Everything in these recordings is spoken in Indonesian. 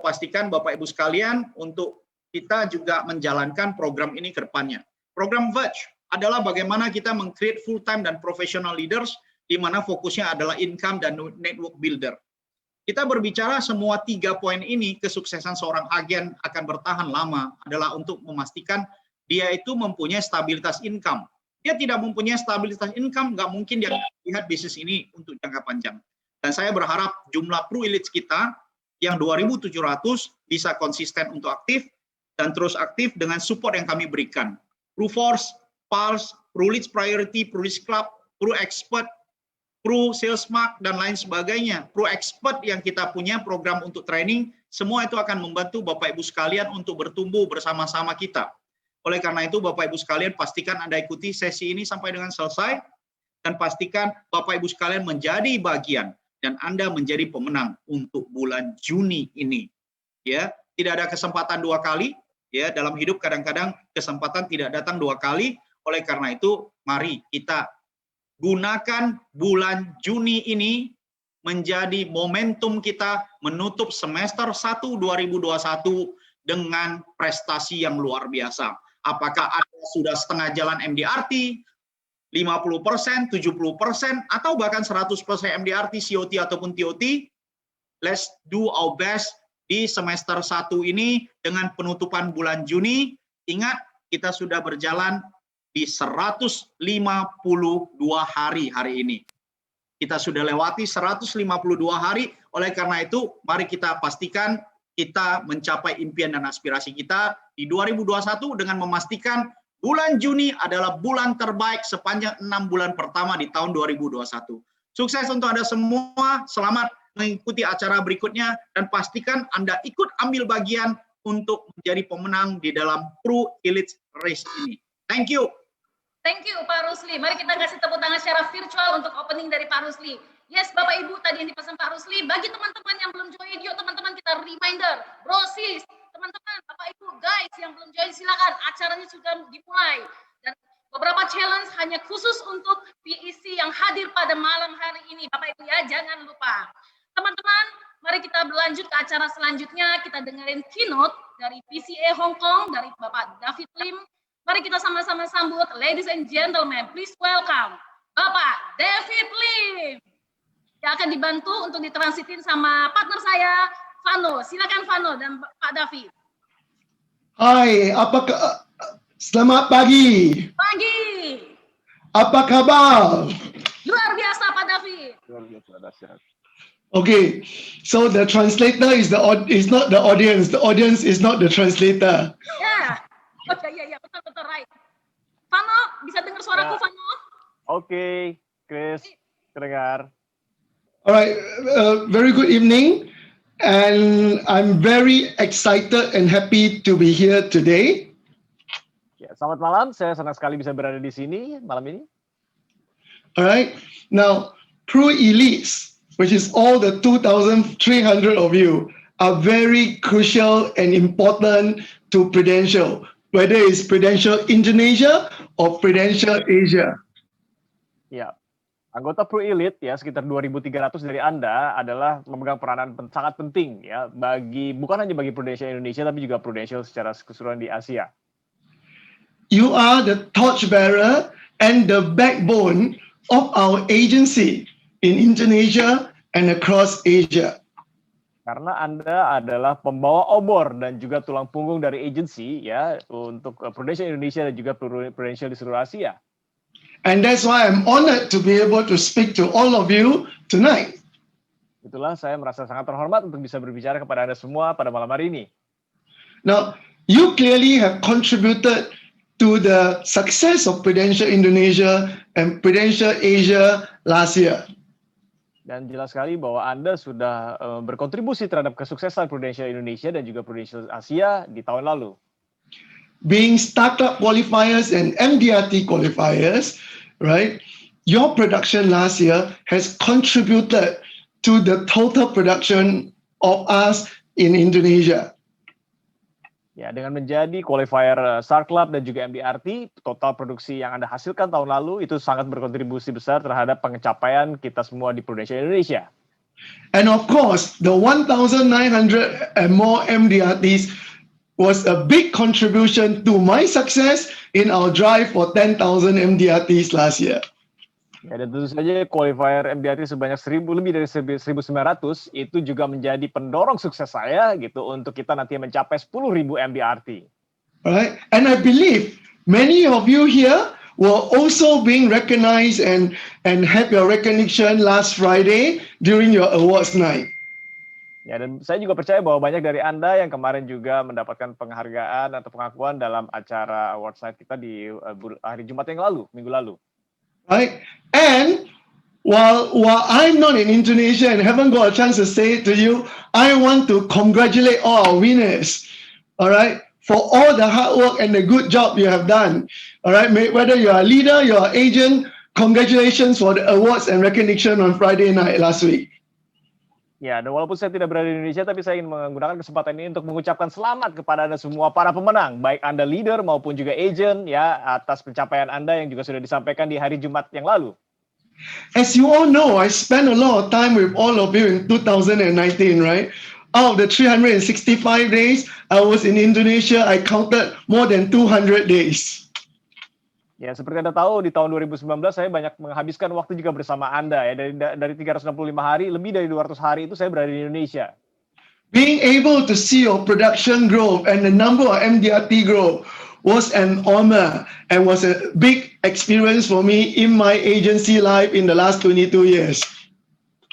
pastikan Bapak Ibu sekalian untuk kita juga menjalankan program ini ke depannya. Program Verge adalah bagaimana kita meng-create full-time dan professional leaders di mana fokusnya adalah income dan network builder. Kita berbicara semua 3 poin ini, kesuksesan seorang agen akan bertahan lama adalah untuk memastikan dia itu mempunyai stabilitas income. Dia tidak mempunyai stabilitas income, nggak mungkin dia lihat bisnis ini untuk jangka panjang. Dan saya berharap jumlah Pro Elites kita yang 2.700 bisa konsisten untuk aktif dan terus aktif dengan support yang kami berikan. Pro Force, Pulse, Pro Elites Priority, Pro Elites Club, Pro Expert, Pro Sales Mark, dan lain sebagainya. Pro Expert yang kita punya program untuk training, semua itu akan membantu Bapak Ibu sekalian untuk bertumbuh bersama-sama kita. Oleh karena itu, Bapak Ibu sekalian pastikan Anda ikuti sesi ini sampai dengan selesai, dan pastikan Bapak Ibu sekalian menjadi bagian, dan Anda menjadi pemenang untuk bulan Juni ini. Ya, tidak ada kesempatan 2 kali, ya, dalam hidup kadang-kadang kesempatan tidak datang 2 kali, oleh karena itu, mari kita gunakan bulan Juni ini menjadi momentum kita menutup semester 1 2021 dengan prestasi yang luar biasa. Apakah Anda sudah setengah jalan MDRT, 50%, 70%, atau bahkan 100% MDRT, COT ataupun TOT, let's do our best di semester 1 ini dengan penutupan bulan Juni. Ingat, kita sudah berjalan di 152 hari ini. Kita sudah lewati 152 hari, oleh karena itu mari kita pastikan kita mencapai impian dan aspirasi kita di 2021 dengan memastikan bulan Juni adalah bulan terbaik sepanjang 6 bulan pertama di tahun 2021. Sukses untuk Anda semua, selamat mengikuti acara berikutnya, dan pastikan Anda ikut ambil bagian untuk menjadi pemenang di dalam Pro Elite Race ini. Thank you. Thank you Pak Rusli. Mari kita kasih tepuk tangan secara virtual untuk opening dari Pak Rusli. Yes, Bapak Ibu, tadi yang dipesan Pak Rusli, bagi teman-teman yang belum join, yuk teman-teman kita reminder, brosis, teman-teman, Bapak Ibu, guys yang belum join silakan, acaranya sudah dimulai. Dan beberapa challenge hanya khusus untuk PEC yang hadir pada malam hari ini, Bapak Ibu ya, jangan lupa. Teman-teman, mari kita berlanjut ke acara selanjutnya, kita dengerin keynote dari PCA Hong Kong, dari Bapak David Lim. Mari kita sama-sama sambut, ladies and gentlemen, please welcome Bapak David Lim. Yang akan dibantu untuk ditransitin sama partner saya, Vano. Silakan Vano dan Pak David. Hai, selamat pagi. Pagi. Apa kabar? Luar biasa Pak David. Luar biasa dahsyat. Okay, so the translator is not the audience is not the translator. Ya. Oh ya, betul right. Vano, bisa dengar suaraku ya. Vano? Oke, Chris, terdengar. Alright, very good evening, and I'm very excited and happy to be here today. Ya, selamat malam, saya senang sekali bisa berada di sini malam ini. Alright, now Pro Elites, which is all the 2,300 of you, are very crucial and important to Prudential, whether it's Prudential Indonesia or Prudential Asia. Ya, anggota Pro Elite ya sekitar 2.300 dari Anda adalah memegang peranan sangat penting ya bukan hanya bagi Prudential Indonesia tapi juga Prudential secara keseluruhan di Asia. You are the torchbearer and the backbone of our agency in Indonesia and across Asia. Karena Anda adalah pembawa obor dan juga tulang punggung dari agensi ya untuk Prudential Indonesia dan juga Prudential di seluruh Asia. And that's why I'm honored to be able to speak to all of you tonight. Itulah saya merasa sangat terhormat untuk bisa berbicara kepada Anda semua pada malam hari ini. Now, you clearly have contributed to the success of Prudential Indonesia and Prudential Asia last year. Dan jelas sekali bahwa Anda sudah berkontribusi terhadap kesuksesan Prudential Indonesia dan juga Prudential Asia di tahun lalu. Being startup qualifiers and MDRT qualifiers, right? Your production last year has contributed to the total production of us in Indonesia. Ya, dengan menjadi qualifier SAR Club dan juga MDRT, total produksi yang Anda hasilkan tahun lalu itu sangat berkontribusi besar terhadap pencapaian kita semua di Prudential Indonesia. And of course, the 1,900 and more MDRTs was a big contribution to my success in our drive for 10,000 MDRTs last year. Ya, dan tentu saja qualifier MDRT sebanyak 1.000, lebih dari 1.900 itu juga menjadi pendorong sukses saya gitu untuk kita nanti mencapai 10.000 MDRT. Right? And I believe many of you here were also being recognized and have your recognition last Friday during your awards night. Ya, dan saya juga percaya bahwa banyak dari Anda yang kemarin juga mendapatkan penghargaan atau pengakuan dalam acara awards night kita di hari Jumat yang lalu, minggu lalu. Right? And while I'm not in Indonesia and haven't got a chance to say it to you, I want to congratulate all our winners, all right, for all the hard work and the good job you have done. All right, whether you're a leader, you're an agent, congratulations for the awards and recognition on Friday night last week. Ya, dan walaupun saya tidak berada di Indonesia, tapi saya ingin menggunakan kesempatan ini untuk mengucapkan selamat kepada Anda semua para pemenang, baik Anda leader maupun juga agent, ya, atas pencapaian Anda yang juga sudah disampaikan di hari Jumat yang lalu. As you all know, I spent a lot of time with all of you in 2019, right? Out of the 365 days I was in Indonesia, I counted more than 200 days. Ya, seperti Anda tahu, di tahun 2019 saya banyak menghabiskan waktu juga bersama Anda. Ya, dari 365 hari, lebih dari 200 hari itu saya berada di Indonesia. Being able to see your production grow and the number of MDRT grow was an honor and was a big experience for me in my agency life in the last 22 years.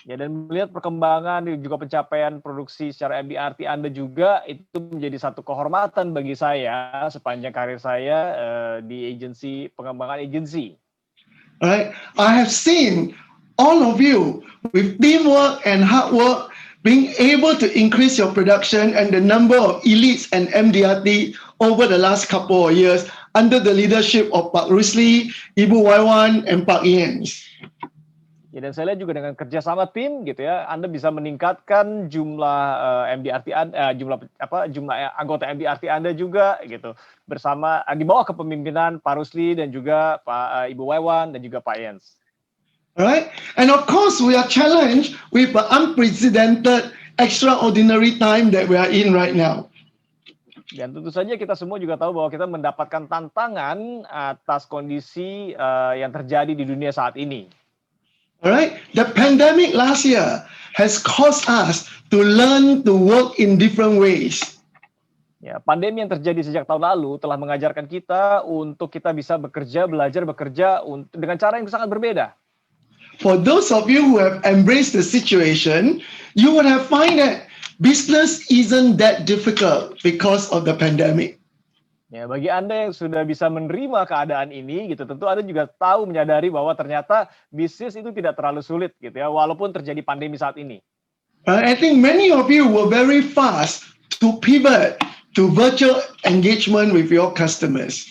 Ya, dan melihat perkembangan juga pencapaian produksi secara MDRT Anda juga itu menjadi satu kehormatan bagi saya sepanjang karir saya di agensi pengembangan agensi. Right? I have seen all of you with teamwork and hard work being able to increase your production and the number of elites and MDRT over the last couple of years under the leadership of Pak Rusli, Ibu Waiwan, and Pak Iens. Ya, dan saya lihat juga dengan kerjasama tim gitu ya, Anda bisa meningkatkan jumlah MDRT jumlah anggota MDRT Anda juga gitu bersama di bawah kepemimpinan Pak Rusli dan juga Pak Ibu Waiwan dan juga Pak Iens. Right? And of course, we are challenged with the unprecedented, extraordinary time that we are in right now. Dan tentu saja kita semua juga tahu bahwa kita mendapatkan tantangan atas kondisi yang terjadi di dunia saat ini. Alright, the pandemic last year has caused us to learn to work in different ways. Ya, pandemi yang terjadi sejak tahun lalu telah mengajarkan kita untuk kita bisa belajar bekerja dengan cara yang sangat berbeda. For those of you who have embraced the situation, you would have find that business isn't that difficult because of the pandemic. Ya, bagi Anda yang sudah bisa menerima keadaan ini gitu, tentu Anda juga tahu menyadari bahwa ternyata bisnis itu tidak terlalu sulit gitu ya, walaupun terjadi pandemi saat ini. I think many of you were very fast to pivot to virtual engagement with your customers.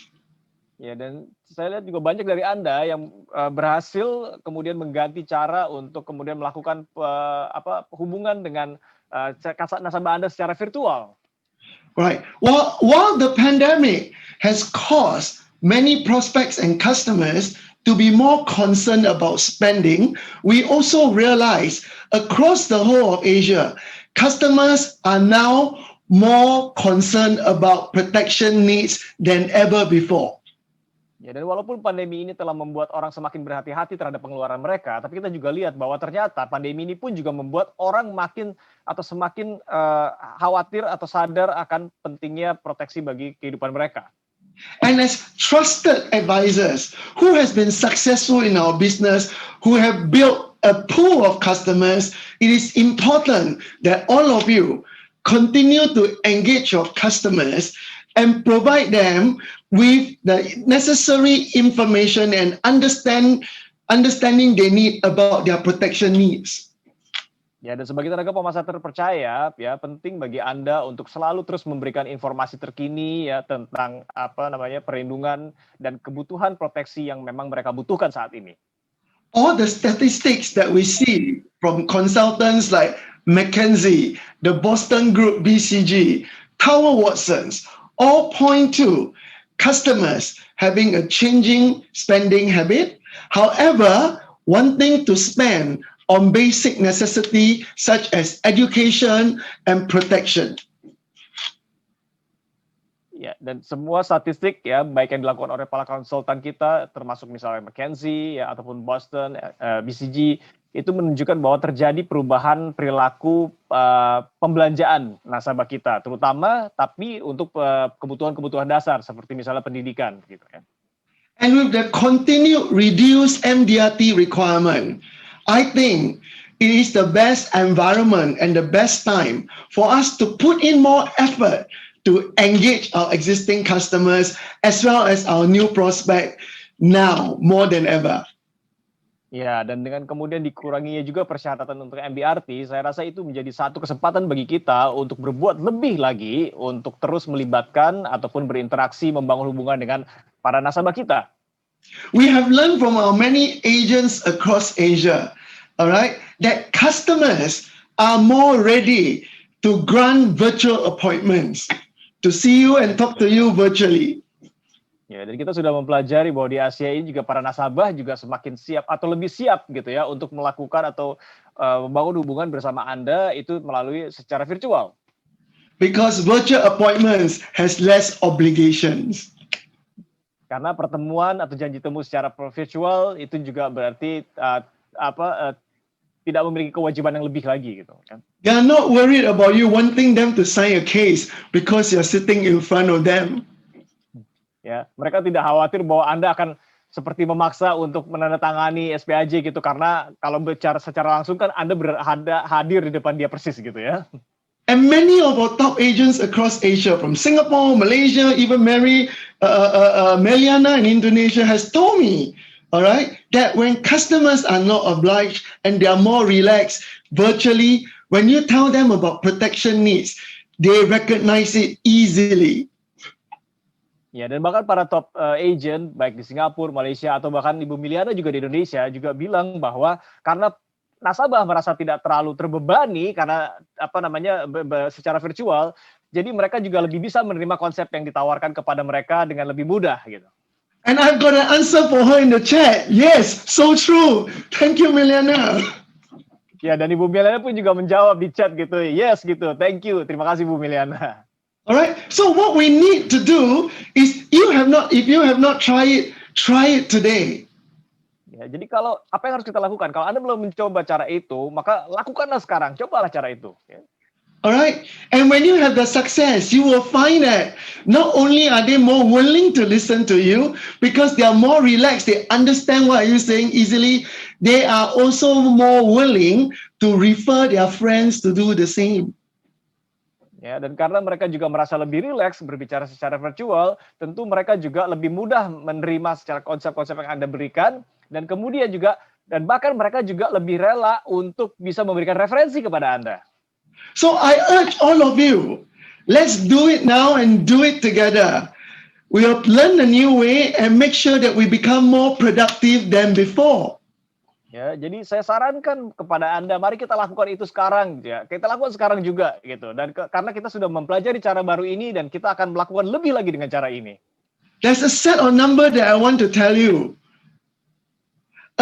Ya, dan saya lihat juga banyak dari Anda yang berhasil kemudian mengganti cara untuk kemudian melakukan hubungan dengan nasabah Anda secara virtual. Right. While the pandemic has caused many prospects and customers to be more concerned about spending, we also realize across the whole of Asia, customers are now more concerned about protection needs than ever before. Ya, dan walaupun pandemi ini telah membuat orang semakin berhati-hati terhadap pengeluaran mereka, tapi kita juga lihat bahwa ternyata pandemi ini pun juga membuat orang semakin khawatir atau sadar akan pentingnya proteksi bagi kehidupan mereka. And as trusted advisors who has been successful in our business, who have built a pool of customers, it is important that all of you continue to engage your customers and provide them with the necessary information and understanding they need about their protection needs. Ya, dan sebagai tenaga pemasar terpercaya, ya penting bagi Anda untuk selalu terus memberikan informasi terkini ya tentang perlindungan dan kebutuhan proteksi yang memang mereka butuhkan saat ini. All the statistics that we see from consultants like McKinsey, the Boston Group BCG, Tower Watson's, all point to customers having a changing spending habit. However, wanting to spend on basic necessity such as education and protection. Ya, dan semua statistik ya, baik yang dilakukan oleh para konsultan kita, termasuk misalnya McKinsey ya ataupun Boston, BCG, itu menunjukkan bahwa terjadi perubahan perilaku pembelanjaan nasabah kita, terutama tapi untuk kebutuhan-kebutuhan dasar seperti misalnya pendidikan, gitu ya. And with the continued reduced MDRT requirement, I think it is the best environment and the best time for us to put in more effort to engage our existing customers as well as our new prospect now more than ever. Ya, dan dengan kemudian dikuranginya juga persyaratan untuk MDRT, saya rasa itu menjadi satu kesempatan bagi kita untuk berbuat lebih lagi untuk terus melibatkan ataupun berinteraksi membangun hubungan dengan para nasabah kita. We have learned from our many agents across Asia, all right, that customers are more ready to grant virtual appointments, to see you and talk to you virtually. Ya, dan kita sudah mempelajari bahwa di Asia ini juga para nasabah juga semakin siap atau lebih siap gitu ya untuk melakukan atau membangun hubungan bersama Anda itu melalui secara virtual. Because virtual appointments has less obligations. Karena pertemuan atau janji temu secara virtual itu juga berarti tidak memiliki kewajiban yang lebih lagi gitu kan. They are not worried about you wanting them to sign a case because you're sitting in front of them. Ya, mereka tidak khawatir bahwa Anda akan seperti memaksa untuk menandatangani SPAJ gitu, karena kalau bicara secara langsung kan Anda hadir di depan dia persis gitu ya. And many of our top agents across Asia, from Singapore, Malaysia, even Meliana in Indonesia has told me, all right, that when customers are not obliged and they are more relaxed virtually, when you tell them about protection needs, they recognize it easily. Ya, dan bahkan para top agent baik di Singapura, Malaysia atau bahkan Ibu Miliana juga di Indonesia juga bilang bahwa karena nasabah merasa tidak terlalu terbebani karena secara virtual, jadi mereka juga lebih bisa menerima konsep yang ditawarkan kepada mereka dengan lebih mudah gitu. And I've got an answer for her in the chat. Yes, so true. Thank you, Miliana. Ya, dan Ibu Miliana pun juga menjawab di chat gitu. Yes gitu. Thank you. Terima kasih Bu Miliana. All right. So what we need to do is if you have not tried it, try it today. Ya, jadi kalau apa yang harus kita lakukan? Kalau Anda belum mencoba cara itu, maka lakukanlah sekarang. Cobalah cara itu. Ya. All right. And when you have the success, you will find that not only are they more willing to listen to you because they are more relaxed, they understand what you're saying easily, they are also more willing to refer their friends to do the same. Ya, dan karena mereka juga merasa lebih rileks berbicara secara virtual, tentu mereka juga lebih mudah menerima secara konsep-konsep yang Anda berikan, dan kemudian juga, dan bahkan mereka juga lebih rela untuk bisa memberikan referensi kepada Anda. So I urge all of you, let's do it now and do it together. We have learned a new way and make sure that we become more productive than before. Ya, jadi saya sarankan kepada Anda, mari kita lakukan itu sekarang, ya. Kita lakukan sekarang juga, gitu. Dan karena kita sudah mempelajari cara baru ini dan kita akan melakukan lebih lagi dengan cara ini. There's a set of number that I want to tell you.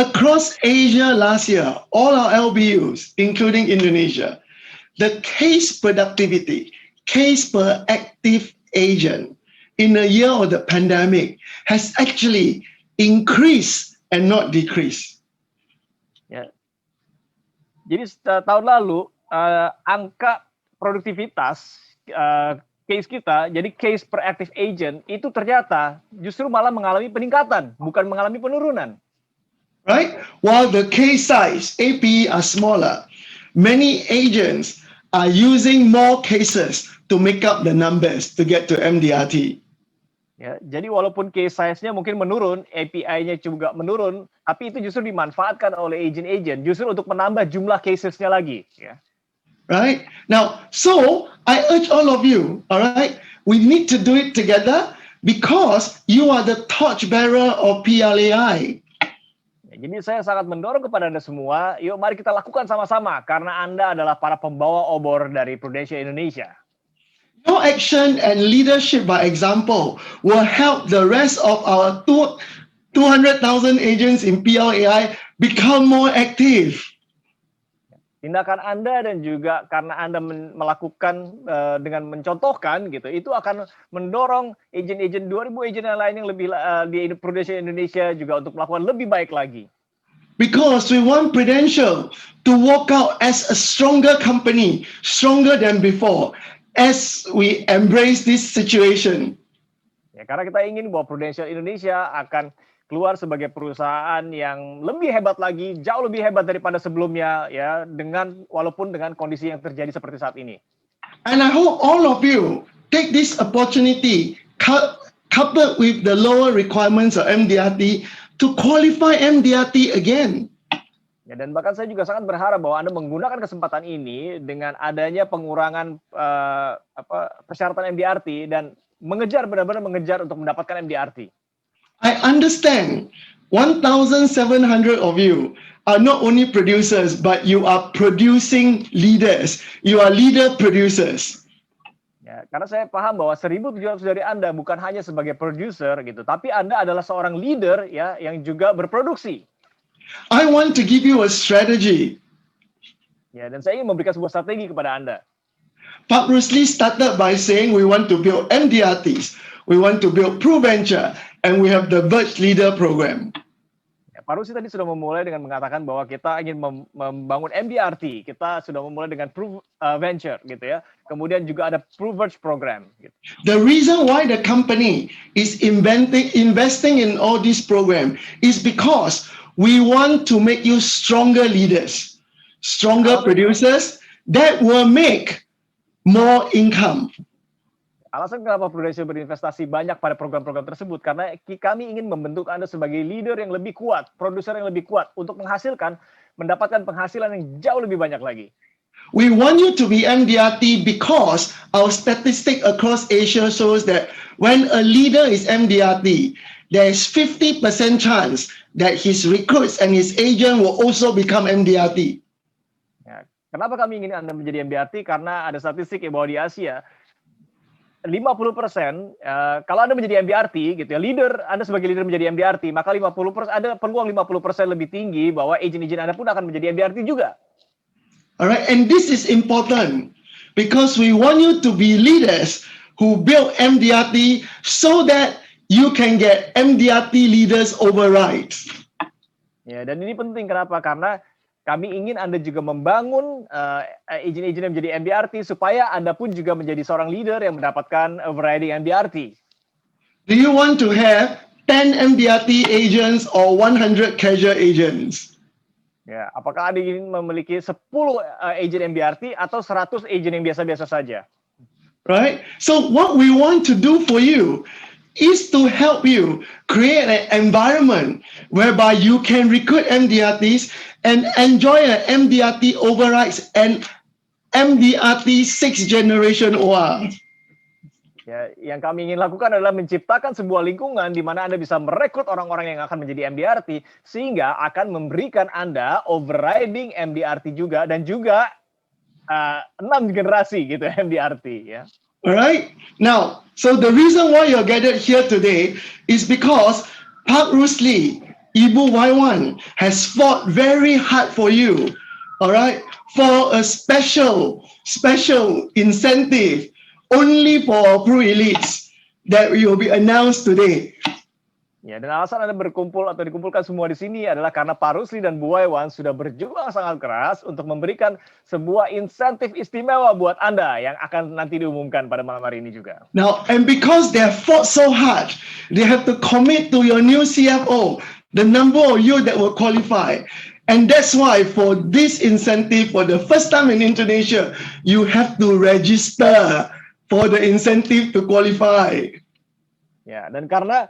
Across Asia last year, all our LBUs, including Indonesia, the case productivity, case per active agent in a year of the pandemic has actually increased and not decreased. Ya. Jadi tahun lalu angka produktivitas case kita, jadi case per active agent itu ternyata justru malah mengalami peningkatan, bukan mengalami penurunan. Right? While the case size, APE are smaller, many agents are using more cases to make up the numbers to get to MDRT. Ya, jadi walaupun case size-nya mungkin menurun, API-nya juga menurun, tapi itu justru dimanfaatkan oleh agent-agent justru untuk menambah jumlah cases-nya lagi. Ya. Right? Now, so I urge all of you, all right, we need to do it together because you are the torchbearer of PLAI. Ya, jadi saya sangat mendorong kepada Anda semua, yuk mari kita lakukan sama-sama karena Anda adalah para pembawa obor dari Prudential Indonesia. Your action and leadership by example will help the rest of our 200,000 agents in PLAI become more active. tindakan Anda dan juga karena Anda melakukan dengan mencontohkan gitu, itu akan mendorong agent-agent 2000 agent yang lain yang lebih di Prudential Indonesia juga untuk melakukan lebih baik lagi. Because we want Prudential to walk out as a stronger company, stronger than before, as we embrace this situation. Ya, karena kita ingin bahwa Prudential Indonesia akan keluar sebagai perusahaan yang lebih hebat lagi, jauh lebih hebat daripada sebelumnya, ya, walaupun dengan kondisi yang terjadi seperti saat ini. And I hope all of you take this opportunity, coupled with the lower requirements of MDRT, to qualify MDRT again. Ya, dan bahkan saya juga sangat berharap bahwa Anda menggunakan kesempatan ini dengan adanya pengurangan persyaratan MDRT dan benar-benar mengejar untuk mendapatkan MDRT. I understand 1,700 of you are not only producers, but you are producing leaders. You are leader producers. Ya, karena saya paham bahwa 1.700 dari Anda bukan hanya sebagai producer gitu, tapi Anda adalah seorang leader ya yang juga berproduksi. I want to give you a strategy. Ya, dan saya ingin memberikan sebuah strategi kepada Anda. Pak Rusli started by saying we want to build MDRTs, we want to build ProVenture, and we have the Verge Leader Program. Ya, Pak Rusli tadi sudah memulai dengan mengatakan bahwa kita ingin membangun MDRT, kita sudah memulai dengan ProVenture gitu ya. Kemudian juga ada ProVerge Program. Gitu. The reason why the company is investing in all this program is because we want to make you stronger leaders, stronger producers that will make more income. Alasan kenapa Prudential berinvestasi banyak pada program-program tersebut karena kami ingin membentuk Anda sebagai leader yang lebih kuat, produser yang lebih kuat untuk mendapatkan penghasilan yang jauh lebih banyak lagi. We want you to be MDRT because our statistic across Asia shows that when a leader is MDRT, there is 50% chance that his recruits and his agent will also become MDRT. Ya, kenapa kami ingin Anda menjadi MDRT? Karena ada statistik ya bahwa di Asia 50% kalau Anda menjadi MDRT gitu ya, Anda sebagai leader menjadi MDRT, maka 50% ada peluang 50% lebih tinggi bahwa agent-agent Anda pun akan menjadi MDRT juga. Alright, and this is important because we want you to be leaders who build MDRT so that you can get MDRT leaders overrides. Ya, dan ini penting kenapa? Karena kami ingin Anda juga membangun agent-agent yang menjadi MDRT supaya Anda pun juga menjadi seorang leader yang mendapatkan overriding MDRT. Do you want to have 10 MDRT agents or 100 casual agents? Ya, apakah Anda ingin memiliki 10 agent MDRT atau 100 agent yang biasa-biasa saja? Right? So what we want to do for you is to help you create an environment whereby you can recruit MDRTs and enjoy an MDRT overrides and MDRT 6th generation OR. Ya, yang kami ingin lakukan adalah menciptakan sebuah lingkungan di mana Anda bisa merekrut orang-orang yang akan menjadi MDRT sehingga akan memberikan Anda overriding MDRT juga dan juga 6 generasi gitu MDRT ya. Alright. Now, so the reason why you're gathered here today is because Pak Rusli, Ibu Waiwan has fought very hard for you. Alright, for a special incentive only for Pro Elites that will be announced today. Ya, dan alasan Anda berkumpul atau dikumpulkan semua di sini adalah karena Pak Rusli dan Bu Waiwan sudah berjuang sangat keras untuk memberikan sebuah insentif istimewa buat Anda yang akan nanti diumumkan pada malam hari ini juga. Now, and because they have fought so hard, they have to commit to your new CFO, the number of you that will qualify. And that's why for this incentive, for the first time in Indonesia, you have to register for the incentive to qualify. Ya, dan karena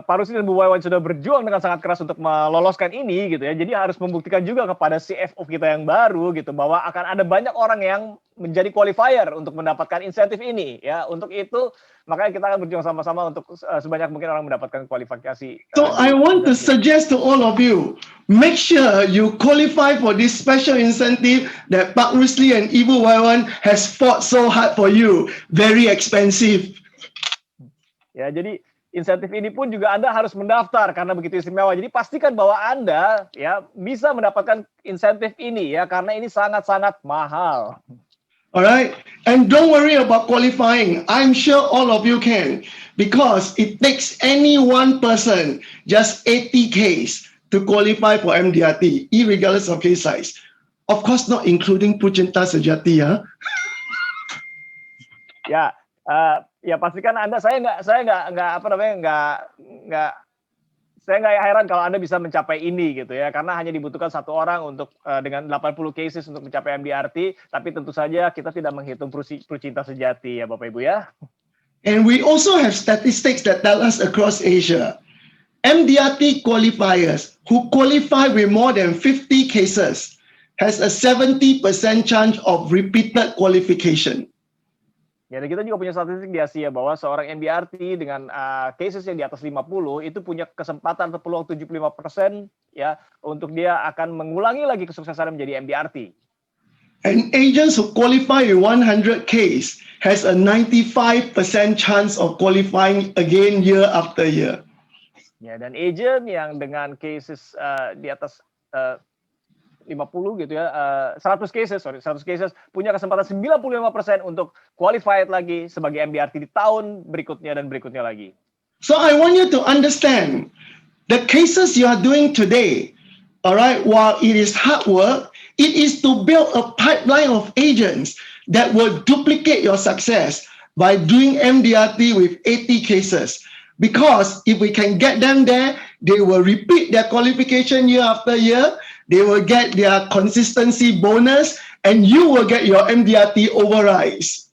Pak Rusli dan Bu Waiwan sudah berjuang dengan sangat keras untuk meloloskan ini gitu ya. Jadi harus membuktikan juga kepada CFO kita yang baru gitu bahwa akan ada banyak orang yang menjadi qualifier untuk mendapatkan insentif ini ya. Untuk itu makanya kita akan berjuang sama-sama untuk sebanyak mungkin orang mendapatkan kualifikasi. So I want to suggest to all of you, make sure you qualify for this special incentive that Pak Rusli and Ibu Waiwan has fought so hard for you. Very expensive. Ya, jadi insentif ini pun juga Anda harus mendaftar karena begitu istimewa. Jadi pastikan bahwa Anda ya bisa mendapatkan insentif ini ya karena ini sangat-sangat mahal. Alright, and don't worry about qualifying. I'm sure all of you can because it takes any one person just 80 Ks to qualify for MDRT, irregardless of case size. Of course, not including Pucinta Sejati, ya. Ya pastikan Anda saya nggak heran kalau Anda bisa mencapai ini gitu ya karena hanya dibutuhkan satu orang untuk dengan 80 cases untuk mencapai MDRT, tapi tentu saja kita tidak menghitung Pucinta Sejati ya Bapak Ibu ya. And we also have statistics that tell us across Asia, MDRT qualifiers who qualify with more than 50 cases has a 70% chance of repeated qualification. Ya, dan kita juga punya statistik di Asia bahwa seorang MDRT dengan cases yang di atas 50 itu punya kesempatan atau peluang 75% ya untuk dia akan mengulangi lagi kesuksesan menjadi MDRT. And agents who qualify with 100 case has a 95% chance of qualifying again year after year. Ya, dan agent yang dengan cases di atas 50 gitu ya, 100 cases punya kesempatan 95% untuk qualified lagi sebagai MDRT di tahun berikutnya dan berikutnya lagi. So I want you to understand the cases you are doing today, all right, while it is hard work, it is to build a pipeline of agents that will duplicate your success by doing MDRT with 80 cases. Because if we can get them there, they will repeat their qualification year after year. They will get their consistency bonus and you will get your MDRT overrides.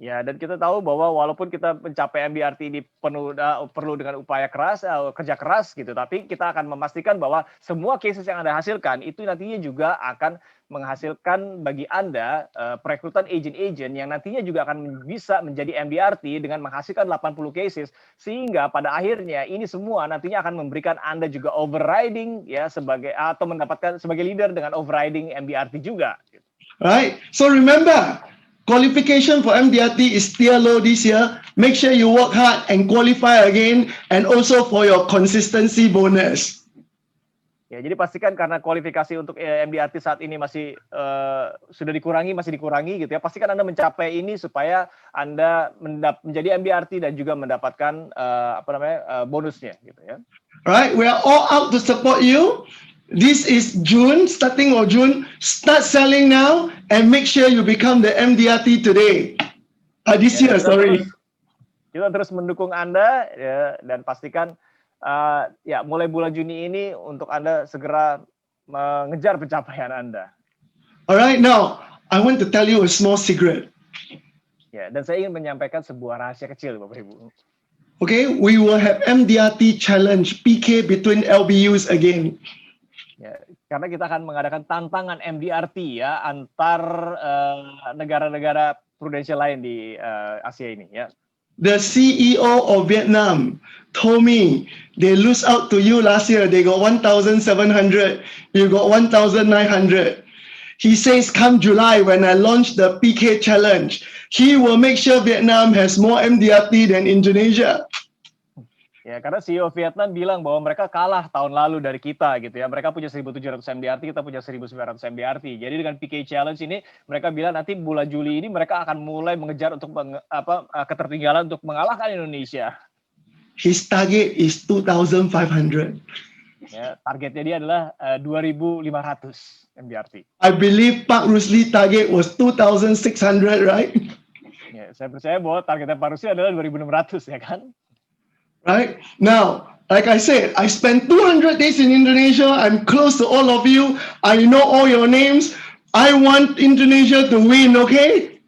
Ya, dan kita tahu bahwa walaupun kita mencapai MDRT ini perlu dengan upaya keras, kerja keras gitu, tapi kita akan memastikan bahwa semua cases yang Anda hasilkan itu nantinya juga akan menghasilkan bagi Anda perekrutan agent-agent yang nantinya juga akan bisa menjadi MDRT dengan menghasilkan 80 cases, sehingga pada akhirnya ini semua nantinya akan memberikan Anda juga overriding ya sebagai atau mendapatkan sebagai leader dengan overriding MDRT juga. Right. So remember, qualification for MDRT is still low this year. Make sure you work hard and qualify again, and also for your consistency bonus. Ya, jadi pastikan karena kualifikasi untuk MDRT saat ini masih sudah masih dikurangi gitu ya. Pastikan Anda mencapai ini supaya Anda menjadi MDRT dan juga mendapatkan bonusnya gitu ya. Right, we are all out to support you. This is June, starting of June. Start selling now and make sure you become the MDRT today. This year, sorry. Kita terus mendukung Anda ya, dan pastikan ya mulai bulan Juni ini untuk Anda segera mengejar pencapaian Anda. Alright, now I want to tell you a small secret. Ya, dan saya ingin menyampaikan sebuah rahasia kecil Bapak Ibu. Okay, we will have MDRT challenge PK between LBUs again. Ya, karena kita akan mengadakan tantangan MDRT ya antar negara-negara prudensial lain di Asia ini ya. The CEO of Vietnam told me they lose out to you last year. They got 1,700. You got 1,900. He says come July when I launch the PK challenge, he will make sure Vietnam has more MDRT than Indonesia. Ya, karena CEO Vietnam bilang bahwa mereka kalah tahun lalu dari kita gitu ya. Mereka punya 1.700 MDRT, kita punya 1.900 MDRT. Jadi dengan PK Challenge ini mereka bilang nanti bulan Juli ini mereka akan mulai mengejar untuk ketertinggalan untuk mengalahkan Indonesia. His target is 2,500. Ya, targetnya dia adalah 2.500 MDRT. I believe Pak Rusli target was 2,600, right? Ya, saya percaya bahwa targetnya Pak Rusli adalah 2.600 ya kan? Right? Now, like I said, I spent 200 days in Indonesia. I'm close to all of you. I know all your names. I want Indonesia to win, okay?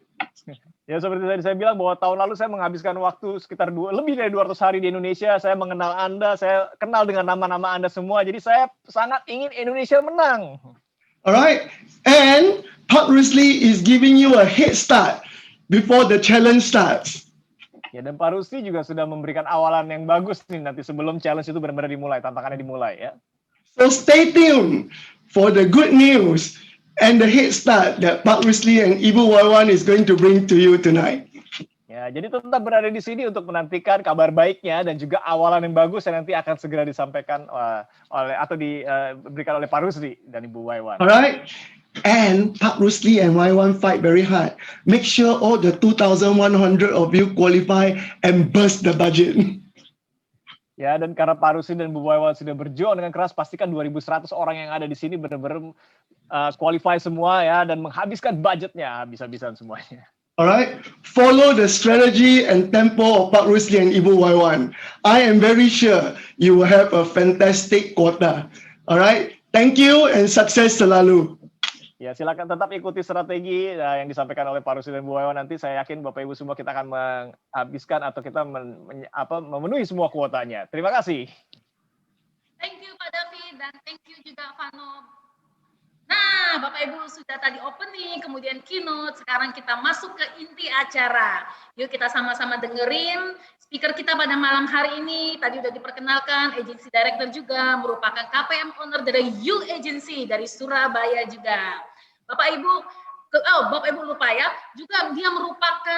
Ya, seperti tadi saya bilang bahwa tahun lalu saya menghabiskan waktu sekitar lebih dari 200 hari di Indonesia. Saya mengenal Anda, saya kenal dengan nama-nama Anda semua. Jadi saya sangat ingin Indonesia menang. Alright? And Pak Rusli is giving you a head start before the challenge starts. Ya, dan Pak Rusli juga sudah memberikan awalan yang bagus nih nanti sebelum challenge itu benar-benar dimulai, tantangannya dimulai ya. So stay tuned for the good news and the head start that Pak Rusli and Ibu Wawan is going to bring to you tonight. Ya, Ya, jadi tetap berada di sini untuk menantikan kabar baiknya dan juga awalan yang bagus yang nanti akan segera disampaikan oleh atau diberikan oleh Pak Rusli dan Ibu Waiwan. Alright? And Pak Rusli and Waiwan fight very hard. Make sure all the 2,100 of you qualify and burst the budget. Ya, dan karena Pak Rusli dan Bu Waiwan sudah berjuang dengan keras, pastikan 2.100 orang yang ada di sini benar-benar qualify semua ya dan menghabiskan budgetnya habis-habisan semuanya. Alright? Follow the strategy and tempo of Pak Rusli and Ibu Waiwan. I am very sure you will have a fantastic quota. Alright? Thank you and sukses selalu. Ya, silakan tetap ikuti strategi yang disampaikan oleh Pak Rusli dan Bu Waiwan. Nanti saya yakin Bapak Ibu semua kita akan menghabiskan atau kita memenuhi semua kuotanya. Terima kasih. Thank you Pak David dan thank you juga Vano. Nah, Bapak Ibu sudah tadi opening, kemudian keynote, sekarang kita masuk ke inti acara. Yuk kita sama-sama dengerin speaker kita pada malam hari ini. Tadi sudah diperkenalkan, agency director juga, merupakan KPM owner dari You Agency dari Surabaya juga. Bapak Ibu lupa ya,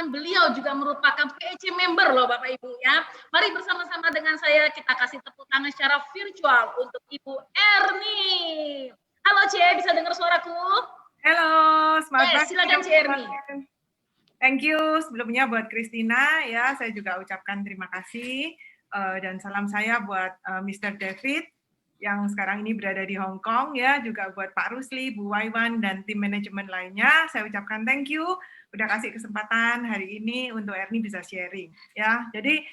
beliau juga merupakan PEC member loh Bapak Ibu ya. Mari bersama-sama dengan saya kita kasih tepuk tangan secara virtual untuk Ibu Erni. Halo Cie, bisa dengar suaraku? Halo, selamat pagi. Silakan Cie Erni. Thank you sebelumnya buat Christina ya, saya juga ucapkan terima kasih dan salam saya buat Mr. David yang sekarang ini berada di Hong Kong ya, juga buat Pak Rusli, Bu Waiwan dan tim manajemen lainnya. Saya ucapkan thank you udah kasih kesempatan hari ini untuk Erni bisa sharing ya. Jadi